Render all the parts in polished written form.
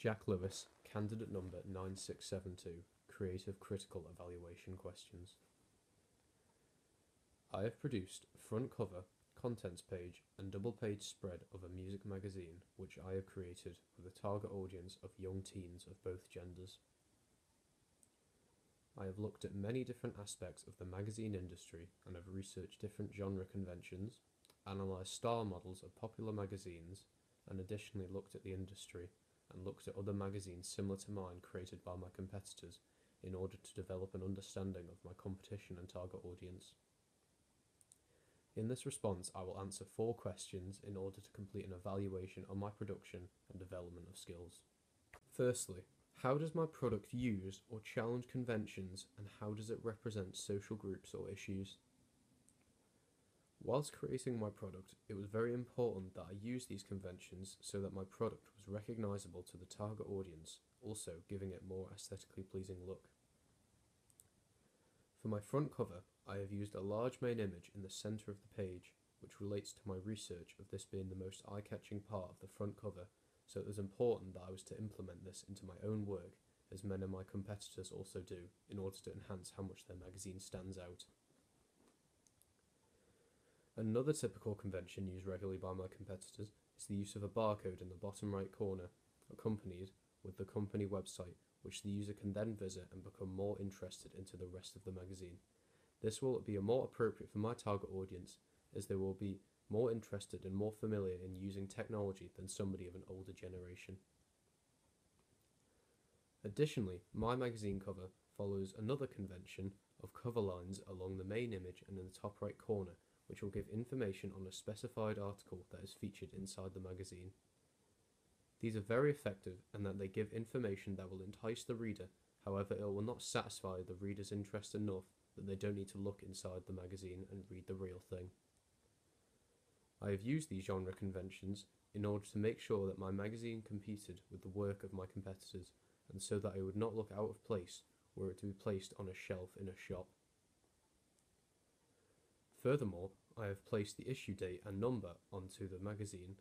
Jack Lewis, candidate number 9672, Creative Critical Evaluation Questions. I have produced front cover, contents page and double page spread of a music magazine which I have created with a target audience of young teens of both genders. I have looked at many different aspects of the magazine industry and have researched different genre conventions, analysed style models of popular magazines, and additionally looked at the industry and looked at other magazines similar to mine created by my competitors in order to develop an understanding of my competition and target audience. In this response, I will answer 4 questions in order to complete an evaluation on my production and development of skills. Firstly, how does my product use or challenge conventions, and how does it represent social groups or issues? Whilst creating my product, it was very important that I use these conventions so that my product was recognisable to the target audience, also giving it more aesthetically pleasing look. For my front cover, I have used a large main image in the centre of the page, which relates to my research of this being the most eye-catching part of the front cover, so it was important that I was to implement this into my own work, as many of my competitors also do, in order to enhance how much their magazine stands out. Another typical convention used regularly by my competitors is the use of a barcode in the bottom right corner, accompanied with the company website, which the user can then visit and become more interested into the rest of the magazine. This will be more appropriate for my target audience, as they will be more interested and more familiar in using technology than somebody of an older generation. Additionally, my magazine cover follows another convention of cover lines along the main image and in the top right corner, which will give information on a specified article that is featured inside the magazine. These are very effective in that they give information that will entice the reader, however it will not satisfy the reader's interest enough that they don't need to look inside the magazine and read the real thing. I have used these genre conventions in order to make sure that my magazine competed with the work of my competitors, and so that it would not look out of place were it to be placed on a shelf in a shop. Furthermore, I have placed the issue date and number onto the magazine,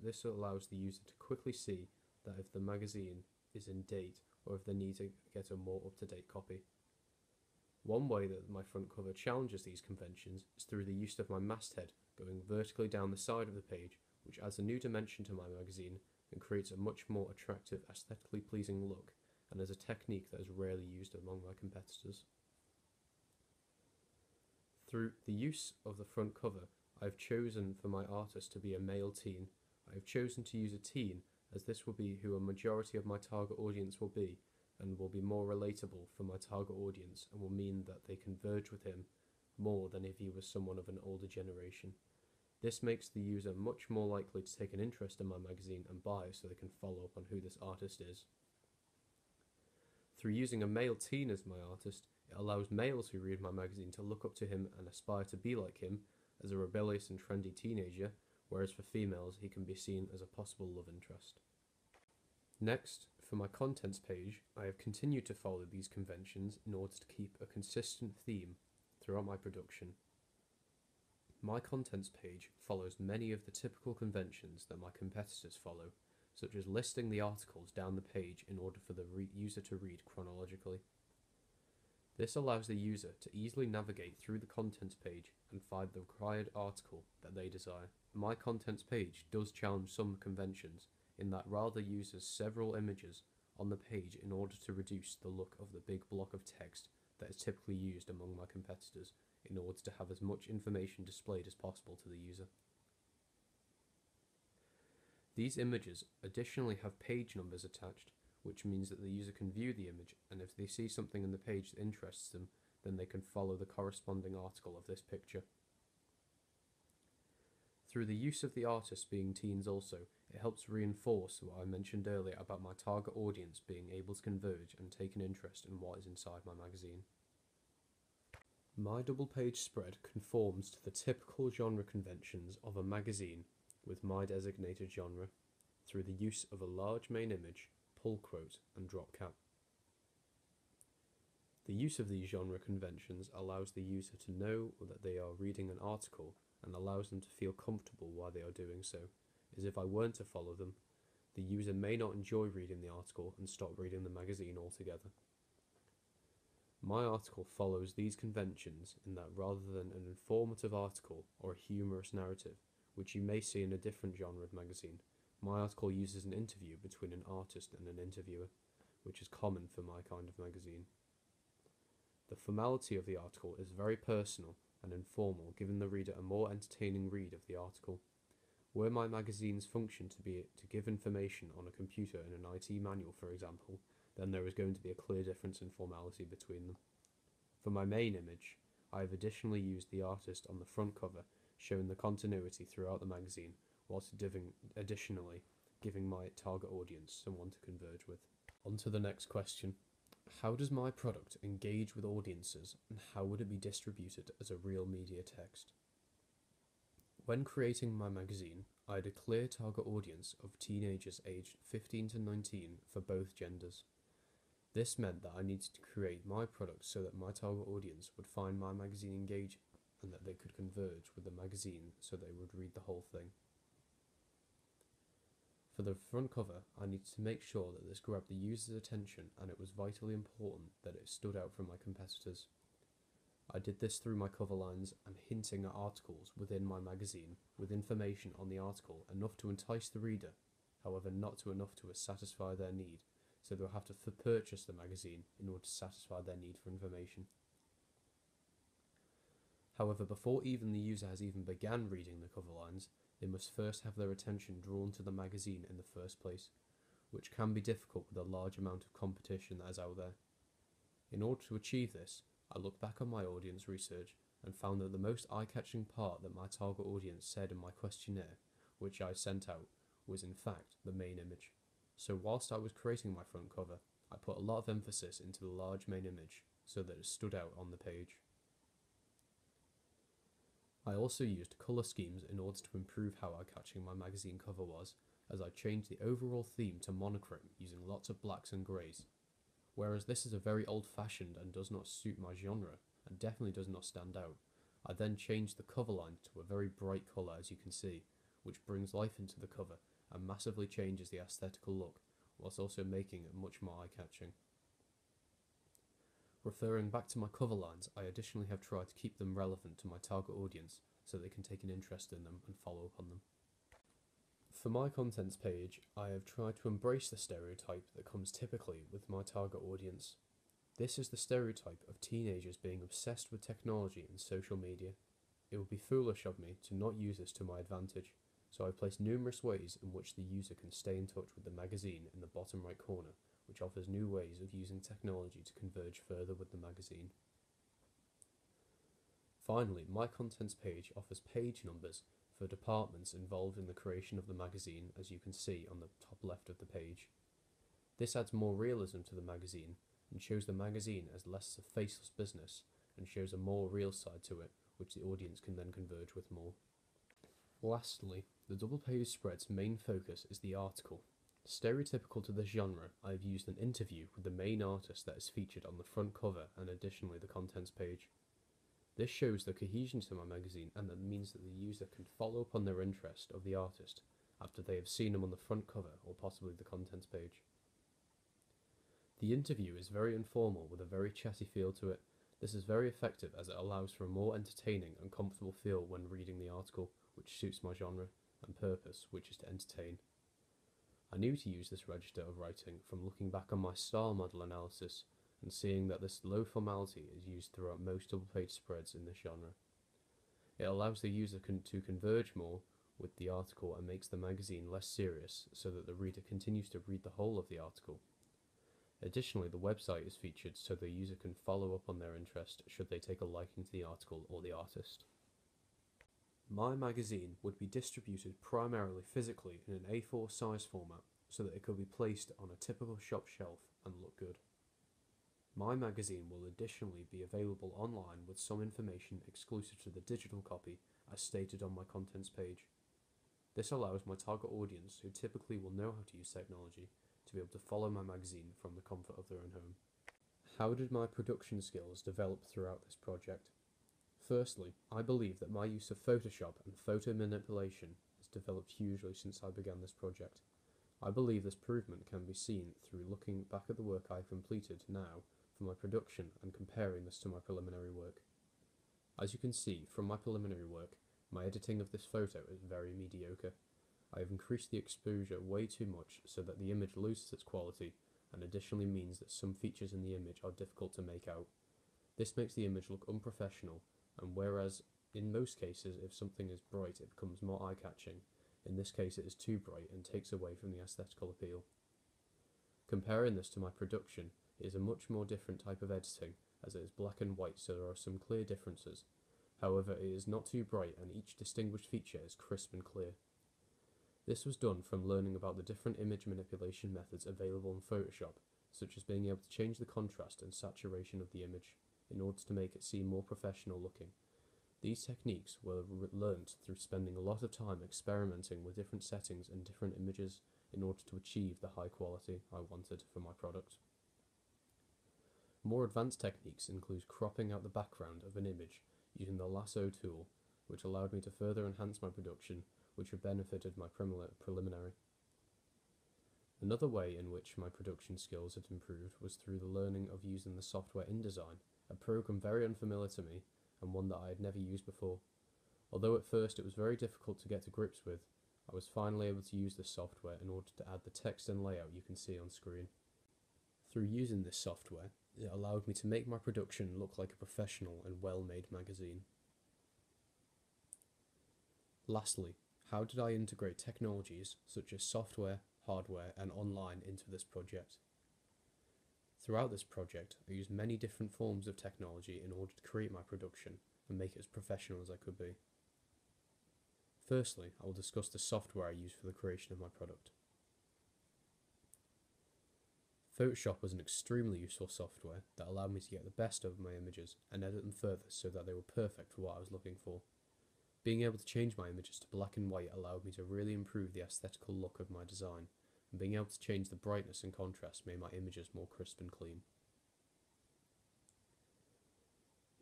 this allows the user to quickly see that if the magazine is in date or if they need to get a more up-to-date copy. One way that my front cover challenges these conventions is through the use of my masthead going vertically down the side of the page, which adds a new dimension to my magazine and creates a much more attractive, aesthetically pleasing look, and is a technique that is rarely used among my competitors. Through the use of the front cover, I have chosen for my artist to be a male teen. I have chosen to use a teen as this will be who a majority of my target audience will be, and will be more relatable for my target audience and will mean that they converge with him more than if he was someone of an older generation. This makes the user much more likely to take an interest in my magazine and buy so they can follow up on who this artist is. Through using a male teen as my artist, it allows males who read my magazine to look up to him and aspire to be like him as a rebellious and trendy teenager, whereas for females he can be seen as a possible love interest. Next, for my contents page, I have continued to follow these conventions in order to keep a consistent theme throughout my production. My contents page follows many of the typical conventions that my competitors follow, such as listing the articles down the page in order for the user to read chronologically. This allows the user to easily navigate through the contents page and find the required article that they desire. My contents page does challenge some conventions in that rather uses several images on the page in order to reduce the look of the big block of text that is typically used among my competitors in order to have as much information displayed as possible to the user. These images additionally have page numbers attached, which means that the user can view the image, and if they see something in the page that interests them, then they can follow the corresponding article of this picture. Through the use of the artists being teens also, it helps reinforce what I mentioned earlier about my target audience being able to converge and take an interest in what is inside my magazine. My double page spread conforms to the typical genre conventions of a magazine with my designated genre, through the use of a large main image, pull quote and drop cap. The use of these genre conventions allows the user to know that they are reading an article and allows them to feel comfortable while they are doing so, as if I weren't to follow them, the user may not enjoy reading the article and stop reading the magazine altogether. My article follows these conventions in that rather than an informative article or a humorous narrative, which you may see in a different genre of magazine, my article uses an interview between an artist and an interviewer, which is common for my kind of magazine. The formality of the article is very personal and informal, giving the reader a more entertaining read of the article. Were my magazine's function to be to give information on a computer in an IT manual, for example, then there is going to be a clear difference in formality between them. For my main image, I have additionally used the artist on the front cover, showing the continuity throughout the magazine, whilst additionally giving my target audience someone to converge with. On to the next question. How does my product engage with audiences, and how would it be distributed as a real media text? When creating my magazine, I had a clear target audience of teenagers aged 15 to 19 for both genders. This meant that I needed to create my product so that my target audience would find my magazine engaging and that they could converge with the magazine so they would read the whole thing. For the front cover, I needed to make sure that this grabbed the user's attention, and it was vitally important that it stood out from my competitors. I did this through my cover lines and hinting at articles within my magazine with information on the article enough to entice the reader, however not enough to satisfy their need, so they'll have to purchase the magazine in order to satisfy their need for information. However, before even the user has even begun reading the cover lines, they must first have their attention drawn to the magazine in the first place, which can be difficult with a large amount of competition that is out there. In order to achieve this, I looked back on my audience research and found that the most eye-catching part that my target audience said in my questionnaire, which I sent out, was in fact the main image. So whilst I was creating my front cover, I put a lot of emphasis into the large main image so that it stood out on the page. I also used colour schemes in order to improve how eye-catching my magazine cover was, as I changed the overall theme to monochrome using lots of blacks and greys. Whereas this is a very old-fashioned and does not suit my genre, and definitely does not stand out, I then changed the cover line to a very bright colour, as you can see, which brings life into the cover and massively changes the aesthetical look, whilst also making it much more eye-catching. Referring back to my cover lines, I additionally have tried to keep them relevant to my target audience so they can take an interest in them and follow up on them. For my contents page, I have tried to embrace the stereotype that comes typically with my target audience. This is the stereotype of teenagers being obsessed with technology and social media. It would be foolish of me to not use this to my advantage, so I've placed numerous ways in which the user can stay in touch with the magazine in the bottom right corner, which offers new ways of using technology to converge further with the magazine. Finally, my contents page offers page numbers for departments involved in the creation of the magazine, as you can see on the top left of the page. This adds more realism to the magazine and shows the magazine as less a faceless business and shows a more real side to it, which the audience can then converge with more. Lastly, the double page spread's main focus is the article. Stereotypical to this genre, I have used an interview with the main artist that is featured on the front cover and additionally the contents page. This shows the cohesion to my magazine, and that means that the user can follow up on their interest of the artist after they have seen him on the front cover or possibly the contents page. The interview is very informal with a very chatty feel to it. This is very effective as it allows for a more entertaining and comfortable feel when reading the article, which suits my genre and purpose, which is to entertain. I knew to use this register of writing from looking back on my style model analysis and seeing that this low formality is used throughout most double-page spreads in this genre. It allows the user to converge more with the article and makes the magazine less serious so that the reader continues to read the whole of the article. Additionally, the website is featured so the user can follow up on their interest should they take a liking to the article or the artist. My magazine would be distributed primarily physically in an A4 size format so that it could be placed on a typical shop shelf and look good. My magazine will additionally be available online with some information exclusive to the digital copy as stated on my contents page. This allows my target audience, who typically will know how to use technology, to be able to follow my magazine from the comfort of their own home. How did my production skills develop throughout this project? Firstly, I believe that my use of Photoshop and photo manipulation has developed hugely since I began this project. I believe this improvement can be seen through looking back at the work I have completed now for my production and comparing this to my preliminary work. As you can see from my preliminary work, my editing of this photo is very mediocre. I have increased the exposure way too much so that the image loses its quality, and additionally means that some features in the image are difficult to make out. This makes the image look unprofessional, and whereas in most cases if something is bright it becomes more eye-catching, in this case it is too bright and takes away from the aesthetical appeal. Comparing this to my production, it is a much more different type of editing, as it is black and white, so there are some clear differences. However, it is not too bright and each distinguished feature is crisp and clear. This was done from learning about the different image manipulation methods available in Photoshop, such as being able to change the contrast and saturation of the image, in order to make it seem more professional looking. These techniques were learnt through spending a lot of time experimenting with different settings and different images in order to achieve the high quality I wanted for my product. More advanced techniques include cropping out the background of an image using the lasso tool, which allowed me to further enhance my production, which have benefited my preliminary. Another way in which my production skills had improved was through the learning of using the software InDesign, a program very unfamiliar to me and one that I had never used before. Although at first it was very difficult to get to grips with, I was finally able to use this software in order to add the text and layout you can see on screen. Through using this software, it allowed me to make my production look like a professional and well-made magazine. Lastly, how did I integrate technologies such as software, hardware, and online into this project? Throughout this project, I used many different forms of technology in order to create my production and make it as professional as I could be. Firstly, I will discuss the software I used for the creation of my product. Photoshop was an extremely useful software that allowed me to get the best of my images and edit them further so that they were perfect for what I was looking for. Being able to change my images to black and white allowed me to really improve the aesthetical look of my design, and being able to change the brightness and contrast made my images more crisp and clean.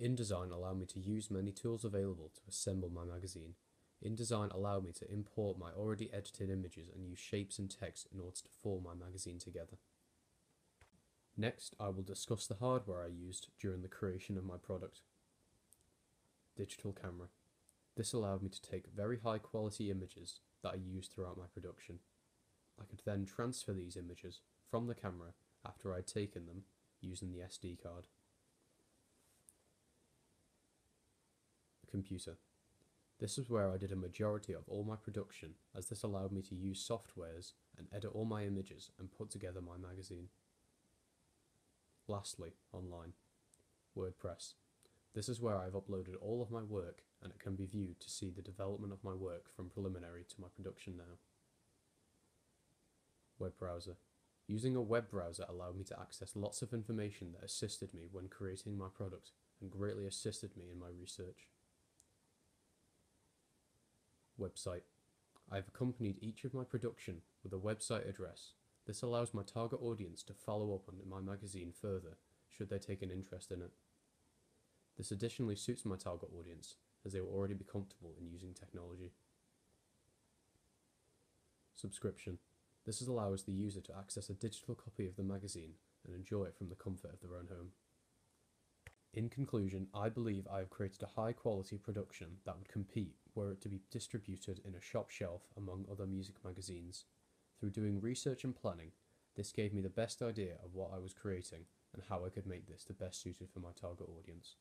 InDesign allowed me to use many tools available to assemble my magazine. InDesign allowed me to import my already edited images and use shapes and text in order to form my magazine together. Next, I will discuss the hardware I used during the creation of my product. Digital camera. This allowed me to take very high quality images that I used throughout my production. I could then transfer these images from the camera after I had taken them using the SD card. The computer. This is where I did a majority of all my production, as this allowed me to use softwares and edit all my images and put together my magazine. Lastly, online. WordPress. This is where I've uploaded all of my work, and it can be viewed to see the development of my work from preliminary to my production now. Web browser. Using a web browser allowed me to access lots of information that assisted me when creating my product and greatly assisted me in my research. Website. I have accompanied each of my production with a website address. This allows my target audience to follow up on my magazine further, should they take an interest in it. This additionally suits my target audience, as they will already be comfortable in using technology. Subscription. This allows the user to access a digital copy of the magazine and enjoy it from the comfort of their own home. In conclusion, I believe I have created a high quality production that would compete were it to be distributed in a shop shelf among other music magazines. Through doing research and planning, this gave me the best idea of what I was creating and how I could make this the best suited for my target audience.